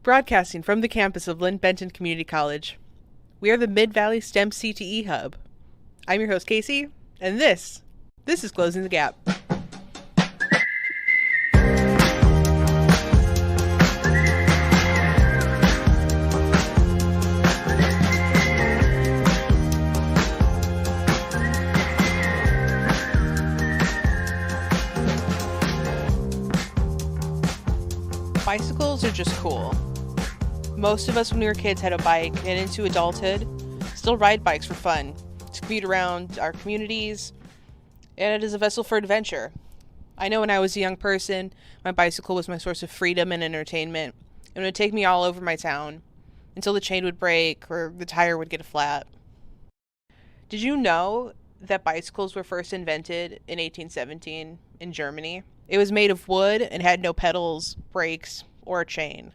Broadcasting from the campus of Lynn Benton Community College. We are the Mid-Valley STEM-CTE Hub. I'm your host, Casey, and this is Closing the Gap. Bicycles are just cool. Most of us when we were kids had a bike, and into adulthood, still ride bikes for fun, to commute around our communities, and it is a vessel for adventure. I know when I was a young person, my bicycle was my source of freedom and entertainment, and it would take me all over my town, until the chain would break or the tire would get a flat. Did you know that bicycles were first invented in 1817 in Germany? It was made of wood and had no pedals, brakes, or a chain.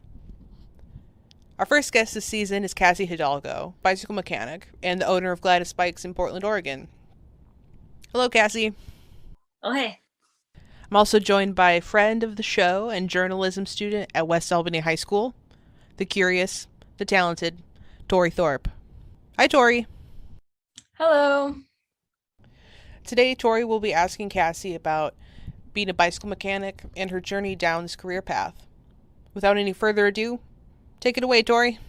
Our first guest this season is Cassie Hidalgo, bicycle mechanic, and the owner of Gladys Bikes in Portland, Oregon. Hello, Cassie. Oh, hey. I'm also joined by a friend of the show and journalism student at West Albany High School, the curious, the talented, Tori Thorpe. Hi, Tori. Hello. Today, Tori will be asking Cassie about being a bicycle mechanic and her journey down this career path. Without any further ado, take it away, Tori.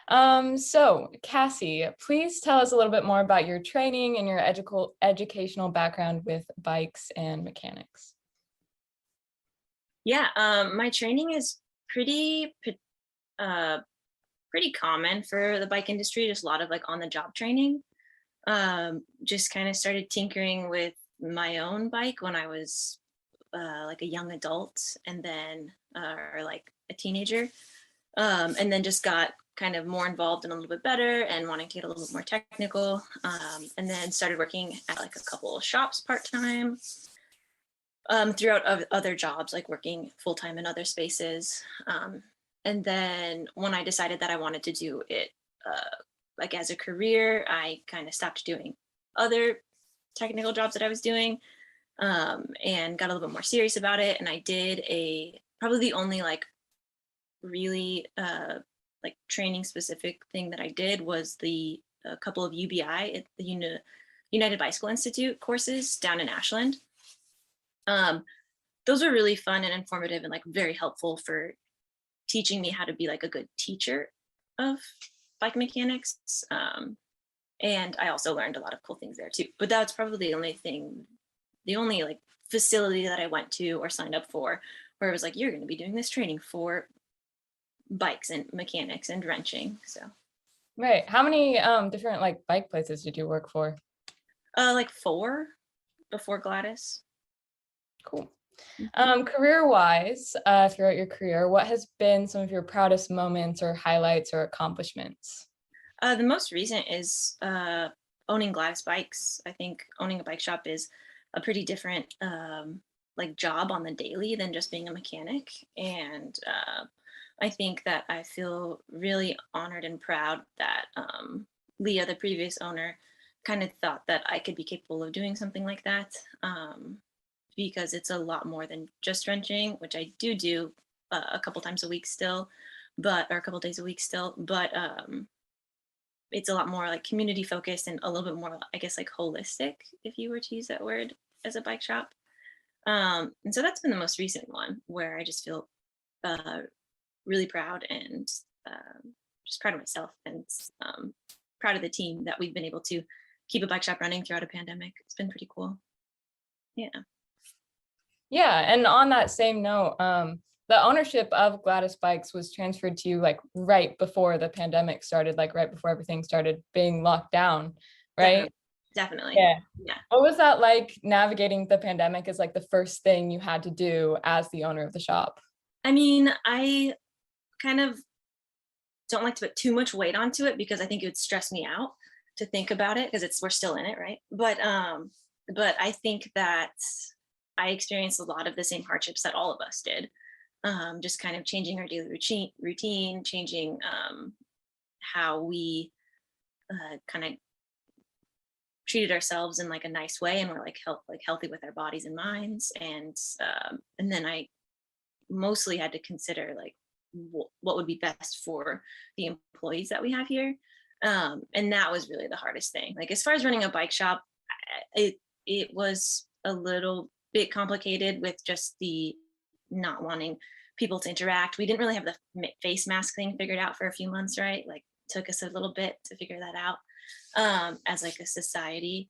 So Cassie, please tell us a little bit more about your training and your educational background with bikes and mechanics. Yeah, my training is pretty common for the bike industry. Just a lot of like on the job training. Just kind of started tinkering with my own bike when I was like a young adult, and then or like a teenager, and then just got kind of more involved and a little bit better and wanting to get a little bit more technical, and then started working at like a couple of shops part-time, throughout other jobs, like working full-time in other spaces, and then when I decided that I wanted to do it like as a career, I kind of stopped doing other technical jobs that I was doing, and got a little bit more serious about it. And I did probably the only like really like training specific thing that I did was a couple of UBI at the United Bicycle Institute courses down in Ashland. Those were really fun and informative and like very helpful for teaching me how to be like a good teacher of bike mechanics. And I also learned a lot of cool things there too. But that's probably the only like facility that I went to or signed up for where it was like, you're going to be doing this training for bikes and mechanics and wrenching. So Right. How many different like bike places did you work for? like 4 before Gladys. Cool. Career-wise, throughout your career, what has been some of your proudest moments or highlights or accomplishments? The most recent is owning Gladys Bikes. I think owning a bike shop is a pretty different like job on the daily than just being a mechanic. And I think that I feel really honored and proud that Leah, the previous owner, kind of thought that I could be capable of doing something like that, because it's a lot more than just wrenching, which I do a couple times a week still, or a couple days a week still, but it's a lot more like community focused and a little bit more, I guess, like holistic, if you were to use that word, as a bike shop. And so that's been the most recent one where I just feel really proud and just proud of myself and proud of the team that we've been able to keep a bike shop running throughout a pandemic. It's been pretty cool. Yeah. Yeah, and on that same note, the ownership of Gladys Bikes was transferred to you like right before the pandemic started, like right before everything started being locked down, right? Definitely. Yeah. Yeah. What was that like navigating the pandemic as like the first thing you had to do as the owner of the shop? I mean, I kind of don't like to put too much weight onto it because I think it would stress me out to think about it because we're still in it, right? But I think that I experienced a lot of the same hardships that all of us did. Just kind of changing our daily routine, changing how we kind of treated ourselves in like a nice way, and we're like healthy with our bodies and minds. And then I mostly had to consider like what would be best for the employees that we have here. And that was really the hardest thing. Like as far as running a bike shop, it was a little bit complicated with just the not wanting people to interact. We didn't really have the face mask thing figured out for a few months, right? Like took us a little bit to figure that out as like a society.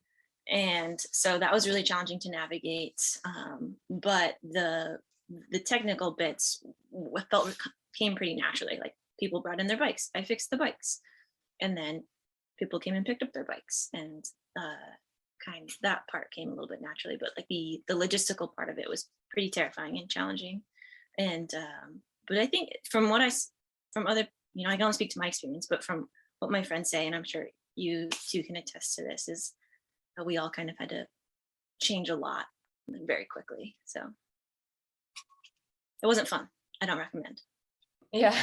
And so that was really challenging to navigate. But the technical bits came pretty naturally. Like people brought in their bikes, I fixed the bikes, and then people came and picked up their bikes, and kind of that part came a little bit naturally. But like the logistical part of it was pretty terrifying and challenging. And but I think from other, you know, I can only speak to my experience, but from what my friends say, and I'm sure you too can attest to this, is that we all kind of had to change a lot very quickly. So it wasn't fun. I don't recommend. Yeah.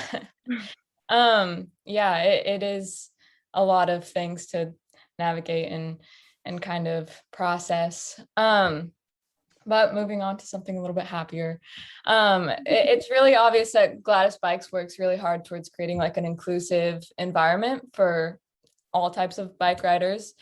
Yeah, it is a lot of things to navigate and kind of process. But moving on to something a little bit happier, it's really obvious that Gladys Bikes works really hard towards creating like an inclusive environment for all types of bike riders.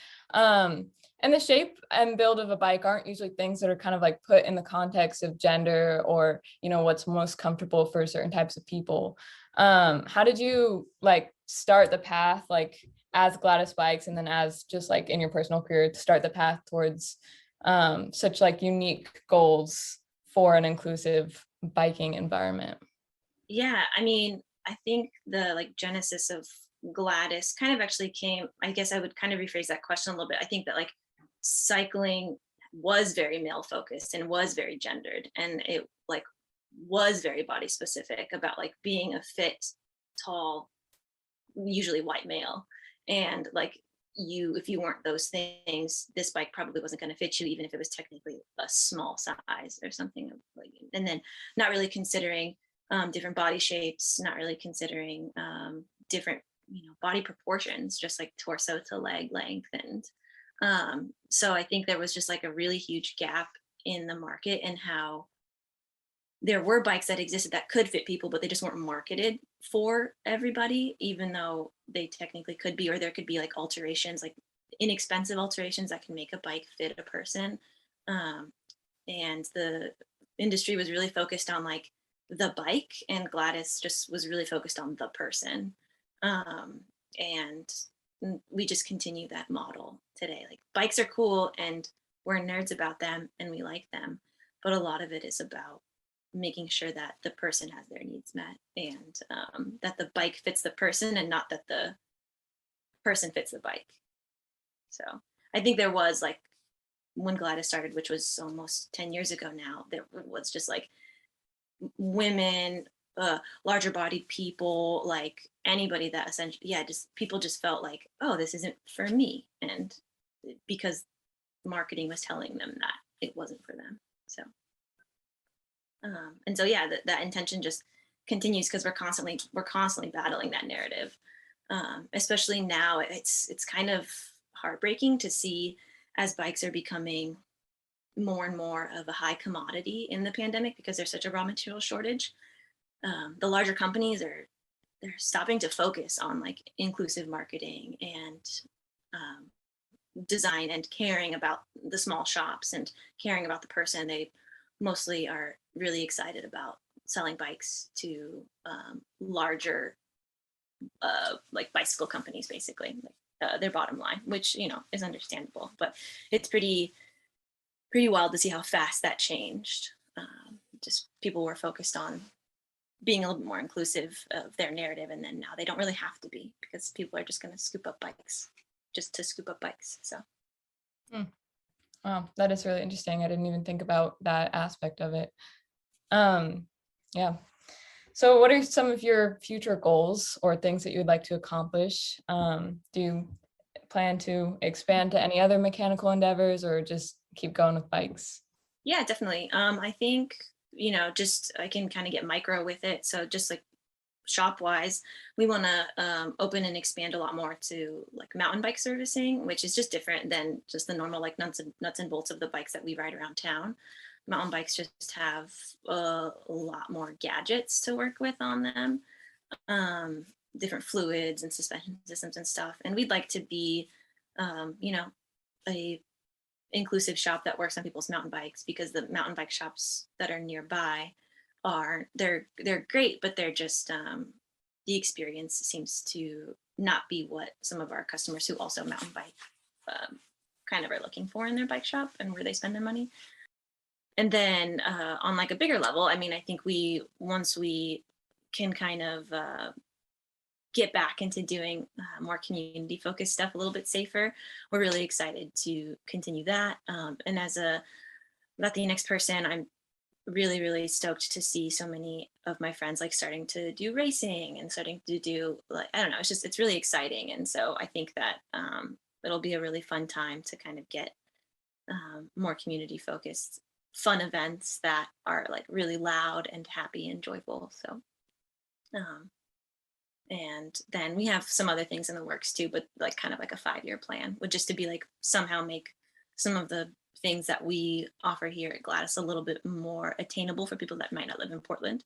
And the shape and build of a bike aren't usually things that are kind of like put in the context of gender or, you know, what's most comfortable for certain types of people. How did you like start the path, like as Gladys Bikes, and then as just like in your personal career to start the path towards such like unique goals for an inclusive biking environment? Yeah, I mean, I think the like genesis of Gladys kind of actually came, I guess I would kind of rephrase that question a little bit. I think that like cycling was very male focused and was very gendered, and it like was very body specific about like being a fit, tall, usually white male. And like if you weren't those things, this bike probably wasn't going to fit you, even if it was technically a small size or something. And then not really considering different body shapes, not really considering different, you know, body proportions, just like torso to leg length. And so I think there was just like a really huge gap in the market, and how there were bikes that existed that could fit people, but they just weren't marketed for everybody, even though they technically could be. Or there could be like alterations, like inexpensive alterations that can make a bike fit a person. And the industry was really focused on like the bike, and Gladys just was really focused on the person. And we just continue that model today. Like bikes are cool and we're nerds about them and we like them, but a lot of it is about making sure that the person has their needs met, and that the bike fits the person and not that the person fits the bike. So I think there was like, when Gladys started, which was almost 10 years ago now, there was just like women, larger bodied people, like anybody that essentially, yeah, just people just felt like, oh, this isn't for me. And because marketing was telling them that it wasn't for them. So and so yeah, that intention just continues, because we're constantly battling that narrative. Especially now, it's kind of heartbreaking to see as bikes are becoming more and more of a high commodity in the pandemic, because there's such a raw material shortage. The larger companies they're stopping to focus on like inclusive marketing and design, and caring about the small shops and caring about the person. They mostly are really excited about selling bikes to larger like bicycle companies, basically, like their bottom line, which, you know, is understandable. But it's pretty wild to see how fast that changed. Just people were focused on being a little bit more inclusive of their narrative, and then now they don't really have to be, because people are just going to scoop up bikes just to scoop up bikes. So Wow, that is really interesting. I didn't even think about that aspect of it. Yeah. So what are some of your future goals or things that you would like to accomplish? Do you plan to expand to any other mechanical endeavors, or just keep going with bikes? Yeah, definitely. I think, you know, just I can kind of get micro with it. So just like shop wise, we want to open and expand a lot more to like mountain bike servicing, which is just different than just the normal like nuts and bolts of the bikes that we ride around town. mountain bikes just have a lot more gadgets to work with on them, different fluids and suspension systems and stuff. And we'd like to be, you know, a inclusive shop that works on people's mountain bikes, because the mountain bike shops that are nearby they're great, but they're just the experience seems to not be what some of our customers who also mountain bike kind of are looking for in their bike shop and where they spend their money. And then on like a bigger level, I mean, I think once we can kind of get back into doing more community focused stuff a little bit safer, we're really excited to continue that. And as a Latinx person, I'm really, really stoked to see so many of my friends like starting to do racing and starting to do, like, I don't know, it's really exciting. And so I think that it'll be a really fun time to kind of get more community focused fun events that are like really loud and happy and joyful. So and then we have some other things in the works too, but like kind of like a 5-year plan would just to be like somehow make some of the things that we offer here at Gladys a little bit more attainable for people that might not live in Portland.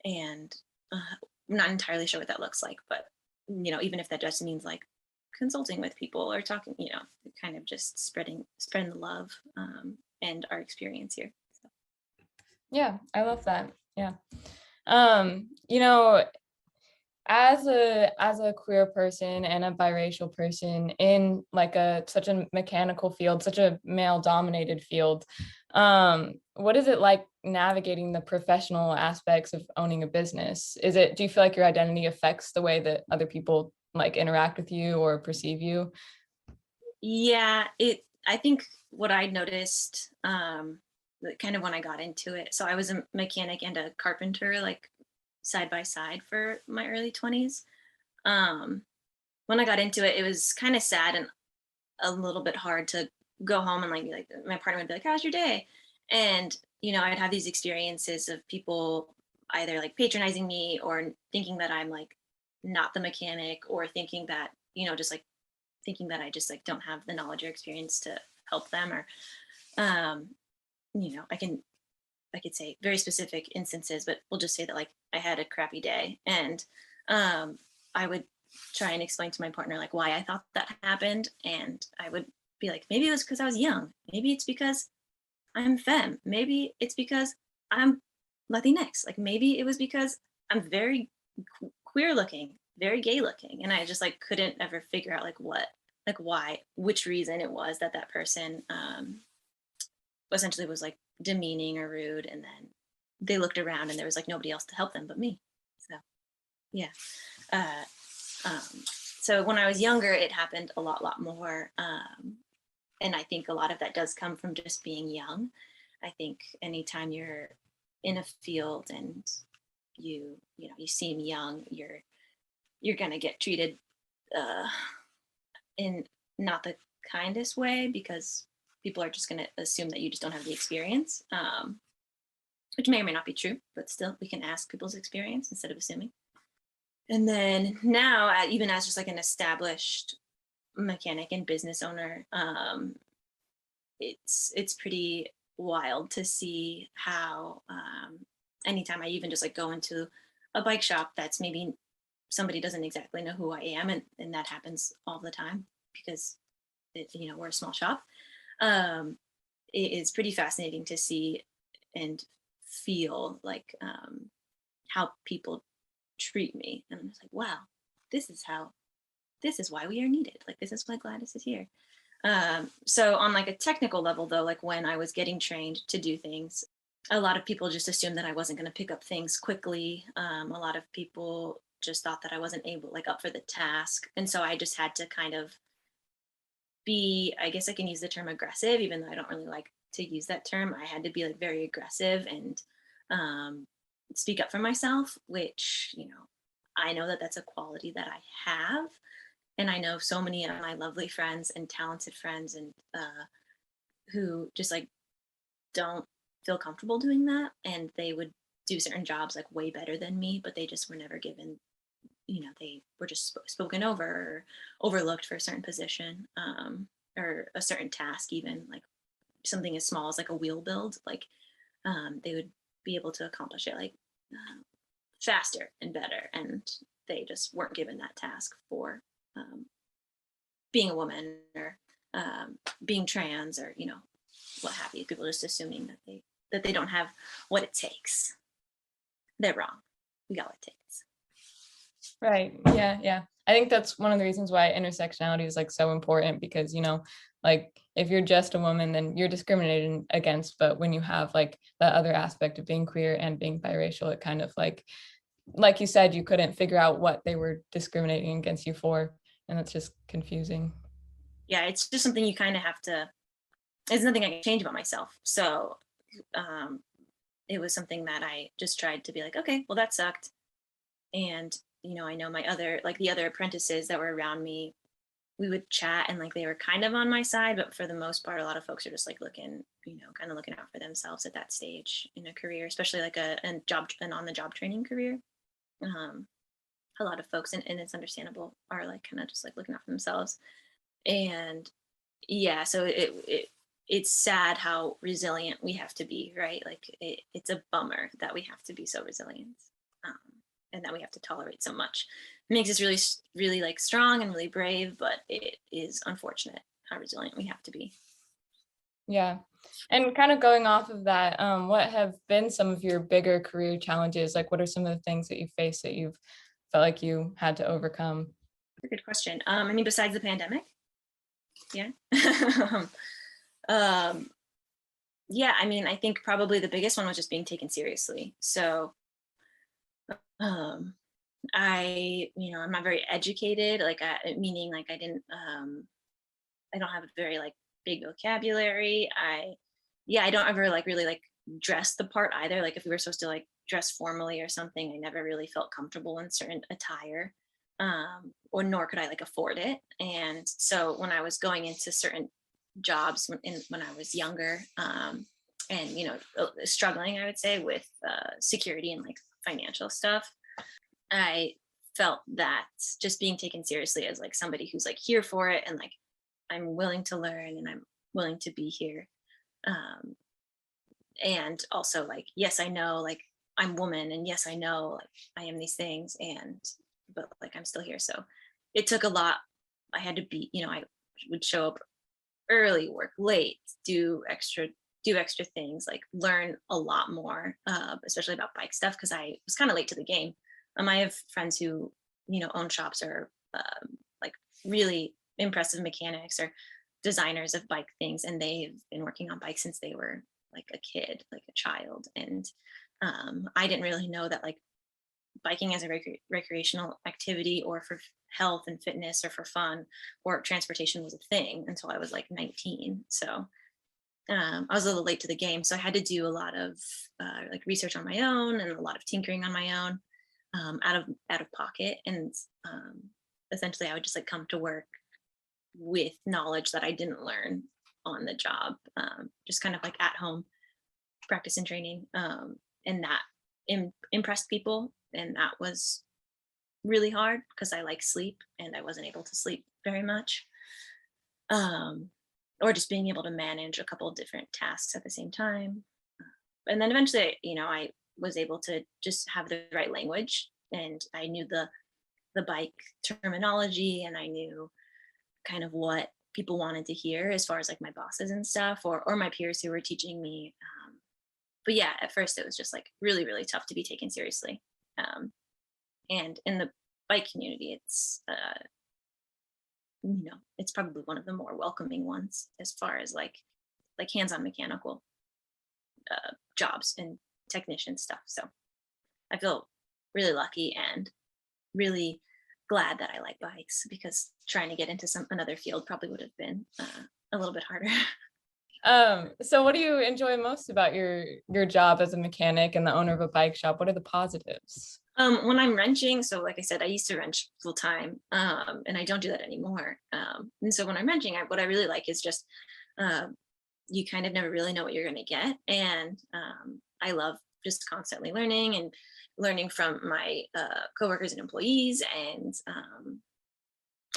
And I'm not entirely sure what that looks like, but you know, even if that just means like consulting with people or talking, you know, kind of just spreading the love and our experience here. So. Yeah, I love that. Yeah. You know, as a queer person and a biracial person in like such a mechanical field, such a male dominated field, what is it like navigating the professional aspects of owning a business? Do you feel like your identity affects the way that other people like interact with you or perceive you? Yeah, I think what I noticed kind of when I got into it, so I was a mechanic and a carpenter like side by side for my early 20s. When I got into it, it was kind of sad and a little bit hard to go home and like be like, my partner would be like, how's your day? And you know, I'd have these experiences of people either like patronizing me or thinking that I'm like not the mechanic, or thinking that, you know, just like thinking that I just like don't have the knowledge or experience to help them. Or you know, I could say very specific instances, but we'll just say that like I had a crappy day, and I would try and explain to my partner like why I thought that happened, and I would be like, maybe it was because I was young, maybe it's because I'm femme, maybe it's because I'm Latinx, like maybe it was because I'm very queer looking, very gay looking, and I just like couldn't ever figure out like why, which reason it was that that person essentially was like demeaning or rude, and then they looked around and there was like nobody else to help them but me. So yeah. uh, so when I was younger it happened a lot more, and I think a lot of that does come from just being young. I think anytime you're in a field and you know you seem young, you're gonna get treated in not the kindest way, because people are just going to assume that you just don't have the experience, which may or may not be true, but still we can ask people's experience instead of assuming. And then now, even as just like an established mechanic and business owner, it's pretty wild to see how anytime I even just like go into a bike shop that's maybe somebody doesn't exactly know who I am, and that happens all the time because you know, we're a small shop. It is pretty fascinating to see and feel like how people treat me, and I'm just like, wow, this is why we are needed, like this is why Gladys is here. So on like a technical level though, like when I was getting trained to do things, a lot of people just assumed that I wasn't going to pick up things quickly. A lot of people just thought that I wasn't up for the task, and so I just had to kind of be, I guess I can use the term aggressive, even though I don't really like to use that term. I had to be like very aggressive and speak up for myself, which, you know, I know that that's a quality that I have. And I know so many of my lovely friends and talented friends and who just like don't feel comfortable doing that. And they would do certain jobs like way better than me, but they just were never given, you know, they were just spoken over or overlooked for a certain position, or a certain task even, like something as small as like a wheel build, like they would be able to accomplish it like faster and better. And they just weren't given that task for being a woman or being trans or, you know, what have you. People just assuming that they don't have what it takes. They're wrong. We got what it takes. Right. Yeah. Yeah. I think that's one of the reasons why intersectionality is like so important, because, you know, like if you're just a woman, then you're discriminated against. But when you have like the other aspect of being queer and being biracial, it kind of like you said, you couldn't figure out what they were discriminating against you for. And that's just confusing. Yeah, it's just something you kind of have to, there's nothing I can change about myself. So it was something that I just tried to be like, okay, well, that sucked. And, you know, I know my other, like the other apprentices that were around me, we would chat and like they were kind of on my side, but for the most part, a lot of folks are just like looking, you know, kind of looking out for themselves at that stage in a career, especially like an on the job training career. A lot of folks, and it's understandable, are like kind of just like looking out for themselves. And yeah, so it's sad how resilient we have to be, right? Like it's a bummer that we have to be so resilient, um, and that we have to tolerate so much. It makes us really, really like strong and really brave, but it is unfortunate how resilient we have to be. Yeah. And kind of going off of that, what have been some of your bigger career challenges? Like, what are some of the things that you faced that you've felt like you had to overcome? That's a good question. I mean, besides the pandemic, yeah. Yeah, I mean, I think probably the biggest one was just being taken seriously. So um, you know, I'm not very educated, like meaning like I don't have a very like big vocabulary. I don't ever like really like dress the part either. Like if we were supposed to like dress formally or something, I never really felt comfortable in certain attire, or nor could I like afford it. And so when I was going into certain jobs when I was younger, and you know, struggling, I would say, with security and like financial stuff, I felt that just being taken seriously as like somebody who's like here for it and like I'm willing to learn and I'm willing to be here. Um, and also like, yes, I know like I'm woman and yes, I know like I am these things but like I'm still here. So it took a lot. I had to be, you know, I would show up early, work late, do extra things, like learn a lot more, especially about bike stuff because I was kind of late to the game. I have friends who, you know, own shops or like really impressive mechanics or designers of bike things, and they've been working on bikes since they were like a kid, like a child. And I didn't really know that like biking as a recreational activity or for health and fitness or for fun or transportation was a thing until I was like 19. So I was a little late to the game. So I had to do a lot of like research on my own and a lot of tinkering on my own, out of pocket. And essentially I would just like come to work with knowledge that I didn't learn on the job, just kind of like at home practice and training. And that impressed people. And that was really hard because I like sleep and I wasn't able to sleep very much. Or just being able to manage a couple of different tasks at the same time. And then eventually, you know, I was able to just have the right language and I knew the bike terminology and I knew kind of what people wanted to hear as far as like my bosses and stuff or my peers who were teaching me. But yeah, at first it was just like really, really tough to be taken seriously. And in the bike community, it's, you know, it's probably one of the more welcoming ones as far as like hands-on mechanical jobs and technician stuff. So I feel really lucky and really glad that I like bikes because trying to get into another field probably would have been a little bit harder. So what do you enjoy most about your job as a mechanic and the owner of a bike shop? What are the positives? When I'm wrenching, so like I said, I used to wrench full time, and I don't do that anymore. And so when I'm wrenching, what I really like is just you kind of never really know what you're going to get, and I love just constantly learning and learning from my coworkers and employees, and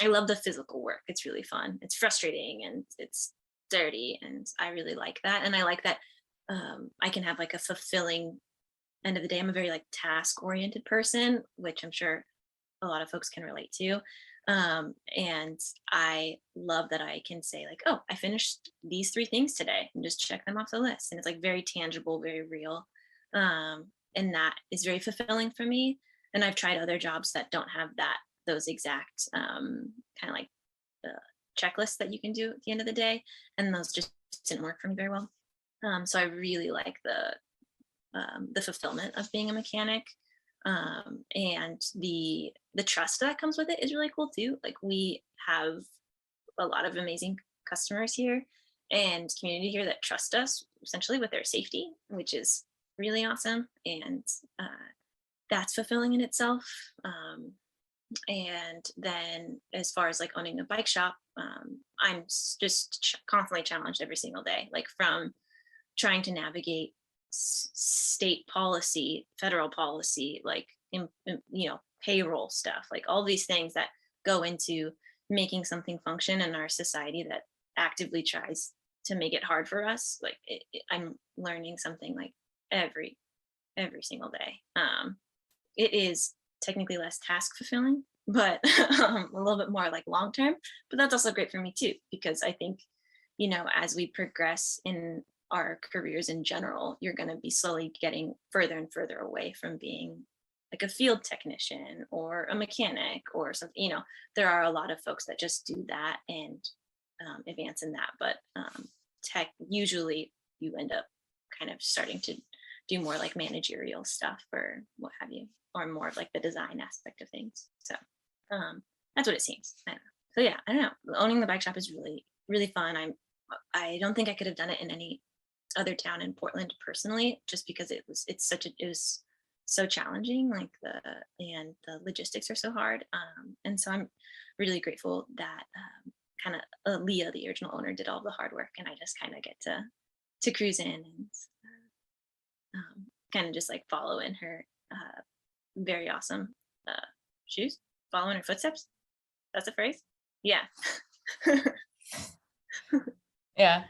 I love the physical work. It's really fun. It's frustrating, and it's dirty, and I really like that. And I like that I can have like a fulfilling end of the day. I'm a very like task oriented person, which I'm sure a lot of folks can relate to. And I love that I can say like, oh, I finished these 3 things today and just check them off the list. And it's like very tangible, very real. And that is very fulfilling for me. And I've tried other jobs that don't have those exact kind of like checklists that you can do at the end of the day. And those just didn't work for me very well. So I really like the fulfillment of being a mechanic, and the trust that comes with it is really cool too. Like we have a lot of amazing customers here and community here that trust us essentially with their safety, which is really awesome, and that's fulfilling in itself. And then as far as like owning a bike shop, I'm just constantly challenged every single day, like from trying to navigate state policy, federal policy, like payroll stuff, like all these things that go into making something function in our society that actively tries to make it hard for us. Like I'm learning something like every single day. It is technically less task fulfilling, but a little bit more like long term. But that's also great for me too, because I think, as we progress in our careers in general, you're going to be slowly getting further and further away from being like a field technician or a mechanic or something. There are a lot of folks that just do that and advance in that, but tech, usually you end up kind of starting to do more like managerial stuff or what have you, or more of like the design aspect of things. So that's what it seems. I don't know. So yeah, I don't know. Owning the bike shop is really, really fun. I don't think I could have done it in any other town in Portland personally, just because it was so challenging, like the logistics are so hard. And so I'm really grateful that kind of Leah, the original owner, did all the hard work, and I just kind of get to cruise in and kind of just like follow in her very awesome shoes, follow in her footsteps. That's a phrase. Yeah. Yeah.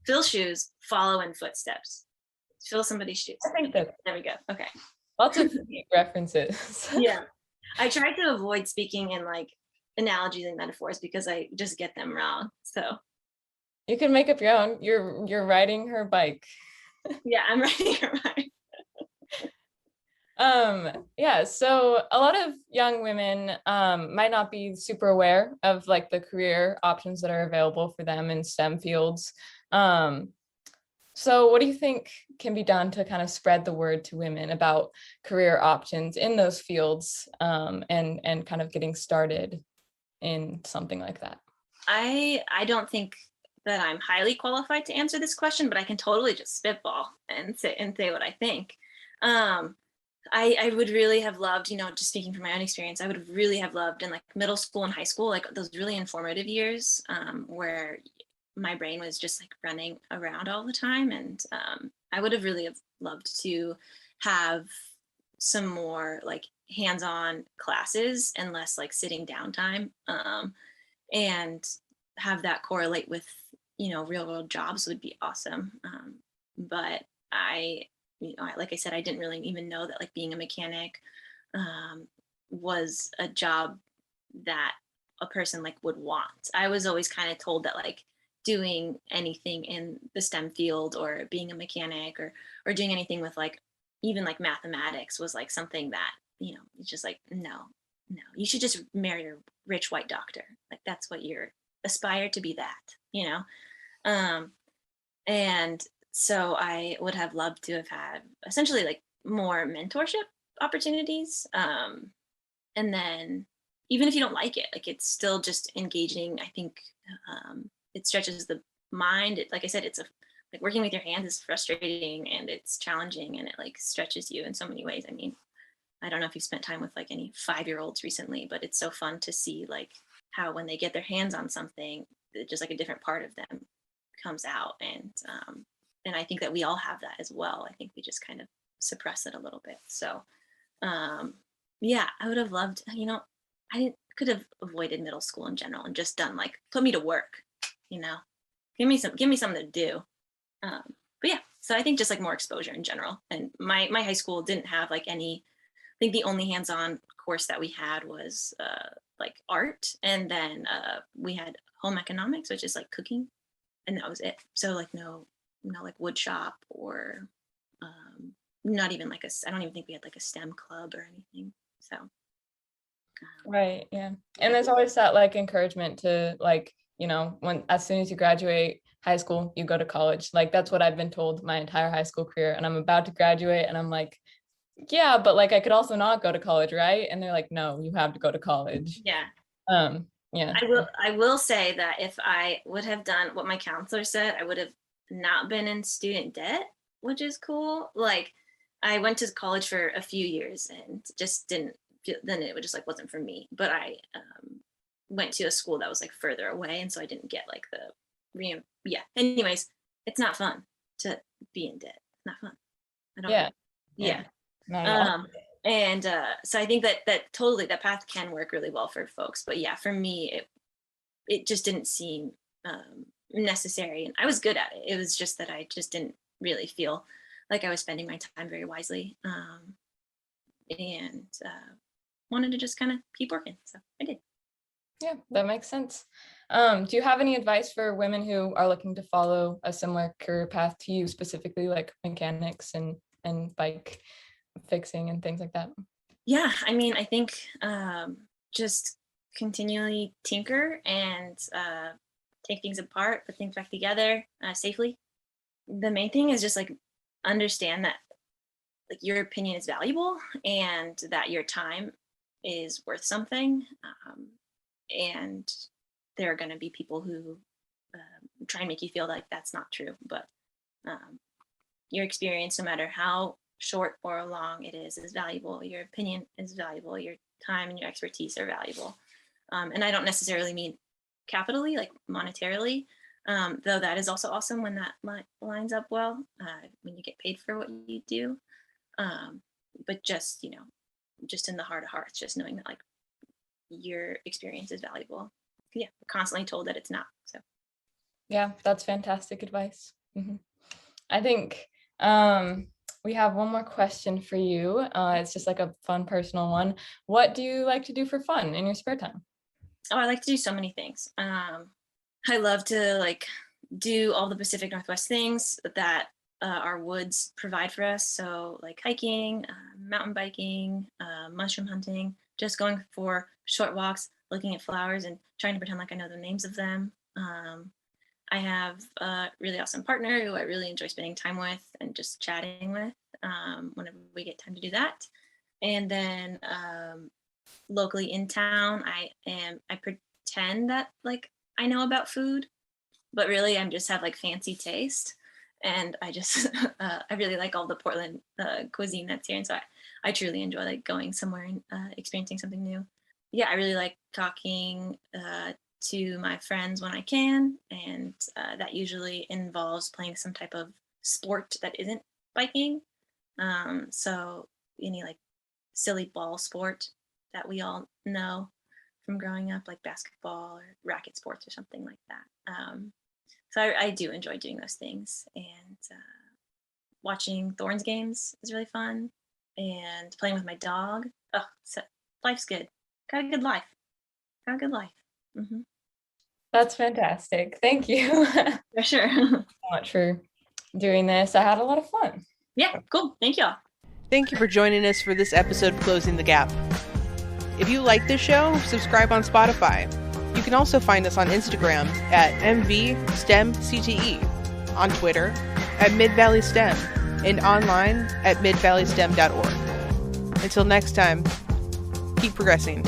Fill shoes, follow in footsteps. Fill somebody's shoes. I think that there we go. Okay. Lots of references. Yeah. I tried to avoid speaking in like analogies and metaphors because I just get them wrong. So you can make up your own. You're riding her bike. Yeah, I'm riding her bike. Yeah, so a lot of young women might not be super aware of like the career options that are available for them in STEM fields. So what do you think can be done to kind of spread the word to women about career options in those fields, and kind of getting started in something like that? I don't think that I'm highly qualified to answer this question, but I can totally just spitball and say what I think. I would really have loved, just speaking from my own experience, I would really have loved in like middle school and high school, like those really informative years, where my brain was just like running around all the time. And I would have really have loved to have some more like hands-on classes and less like sitting down time, and have that correlate with, real world jobs would be awesome. But like I said, I didn't really even know that like being a mechanic was a job that a person like would want. I was always kind of told that like doing anything in the STEM field or being a mechanic or doing anything with like even like mathematics was like something that, it's just like, no, you should just marry a rich white doctor. Like that's what you're aspire to be, that, and so I would have loved to have had essentially like more mentorship opportunities. And then even if you don't like it, like it's still just engaging. I think it stretches the mind. Like I said, like working with your hands is frustrating and it's challenging and it like stretches you in so many ways. I mean, I don't know if you've spent time with like any 5-year-olds recently, but it's so fun to see like how when they get their hands on something, just like a different part of them comes out. And I think that we all have that as well. I think we just kind of suppress it a little bit. So yeah, I would have loved, could have avoided middle school in general and just done like, put me to work, give me something to do. But yeah, so I think just like more exposure in general. And my high school didn't have like any, I think the only hands-on course that we had was like art, and then we had home economics, which is like cooking, and that was it. So like no like wood shop, or not even like I don't even think we had like a STEM club or anything. So right, yeah. And there's always that like encouragement to like, you know, when as soon as you graduate high school, you go to college. Like that's what I've been told my entire high school career, and I'm about to graduate and I'm like, yeah, but like I could also not go to college, right? And they're like, no, you have to go to college. yeah. Yeah. I will say that if I would have done what my counselor said, I would have not been in student debt, which is cool. Like I went to college for a few years and just didn't feel, then it just like wasn't for me. But I went to a school that was like further away, and so I didn't get like the yeah. Anyways, it's not fun to be in debt. It's not fun. I don't know. Yeah. Not at all. And so I think that totally that path can work really well for folks. But yeah, for me, it just didn't seem necessary, and I was good at it. It was just that I just didn't really feel like I was spending my time very wisely, and wanted to just kind of keep working. So I did. Yeah, that makes sense. Do you have any advice for women who are looking to follow a similar career path to you, specifically like mechanics and bike fixing and things like that? Yeah, I mean, I think just continually tinker and take things apart, put things back together safely. The main thing is just like understand that like your opinion is valuable, and that your time is worth something. And there are going to be people who try and make you feel like that's not true, but your experience, no matter how short or long it is valuable. Your opinion is valuable. Your time and your expertise are valuable. And I don't necessarily mean capitally, like monetarily, though that is also awesome when that lines up well, when you get paid for what you do. But just, you know, just in the heart of hearts, just knowing that like your experience is valuable. Yeah, we're constantly told that it's not. So yeah, that's fantastic advice. Mm-hmm. I think we have one more question for you. It's just like a fun personal one. What do you like to do for fun in your spare time? Oh, I like to do so many things. I love to like do all the Pacific Northwest things that our woods provide for us. So like hiking, mountain biking, mushroom hunting, just going for short walks, looking at flowers and trying to pretend like I know the names of them. I have a really awesome partner who I really enjoy spending time with and just chatting with whenever we get time to do that. And then locally in town, I pretend that like I know about food, but really I'm just have like fancy taste. And I just, I really like all the Portland cuisine that's here. And so I truly enjoy like going somewhere and experiencing something new. Yeah, I really like talking to my friends when I can. And that usually involves playing some type of sport that isn't biking. So any like silly ball sport that we all know from growing up, like basketball or racket sports or something like that. So I do enjoy doing those things, and watching Thorns games is really fun, and playing with my dog. Oh, so life's good. Got a good life. Got a good life. Mm-hmm. That's fantastic. Thank you. For sure. So much for doing this. I had a lot of fun. Yeah, cool. Thank y'all. Thank you for joining us for this episode of Closing the Gap. If you like this show, subscribe on Spotify. You can also find us on Instagram at MV-STEM-CTE, on Twitter at Mid-Valley STEM, and online at midvalleystem.org. Until next time, keep progressing.